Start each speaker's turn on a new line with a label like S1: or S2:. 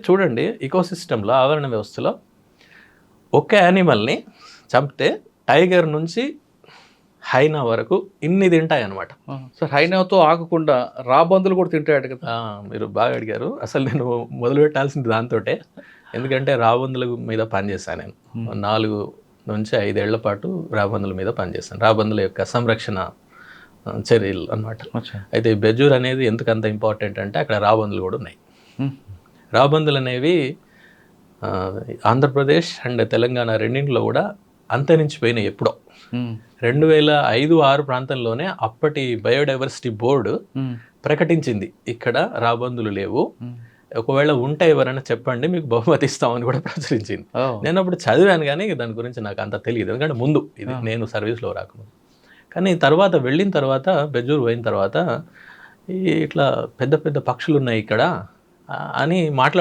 S1: చూడండి ఇకోసిస్టంలో ఆవరణ వ్యవస్థలో ఒక యానిమల్ని చంపితే టైగర్ నుంచి హైనా వరకు ఇన్ని తింటాయి అన్నమాట.
S2: సార్ హైనాతో ఆగకుండా రాబందులు కూడా తింటాయట కదా.
S1: మీరు బాగా అడిగారు. అసలు నేను మొదలు పెట్టాల్సింది దాంతోటే. ఎందుకంటే రాబందుల మీద పనిచేశాను నేను. 4 నుంచి 5 ఏళ్ల పాటు రాబందుల మీద పనిచేశాను. రాబందుల యొక్క సంరక్షణ చర్యలు అన్నమాట. అయితే ఈ బెజూర్ అనేది ఎందుకు అంత ఇంపార్టెంట్ అంటే అక్కడ రాబందులు కూడా ఉన్నాయి. రాబందులు అనేవి ఆంధ్రప్రదేశ్ అండ్ తెలంగాణ రెండింటిలో కూడా అంతరించిపోయినాయి ఎప్పుడో. 2005-6 ప్రాంతంలోనే అప్పటి బయోడైవర్సిటీ బోర్డు ప్రకటించింది ఇక్కడ రాబందులు లేవు, ఒకవేళ ఉంటే ఎవరైనా చెప్పండి మీకు బహుమతి ఇస్తామని కూడా ప్రచురించింది. నేను అప్పుడు చదివాను కానీ దాని గురించి నాకు అంత తెలియదు, ఎందుకంటే ముందు ఇది నేను సర్వీస్లో రాకముందు. కానీ తర్వాత వెళ్ళిన తర్వాత బెజూర్ పోయిన తర్వాత ఇట్లా పెద్ద పెద్ద పక్షులు ఉన్నాయి ఇక్కడ అని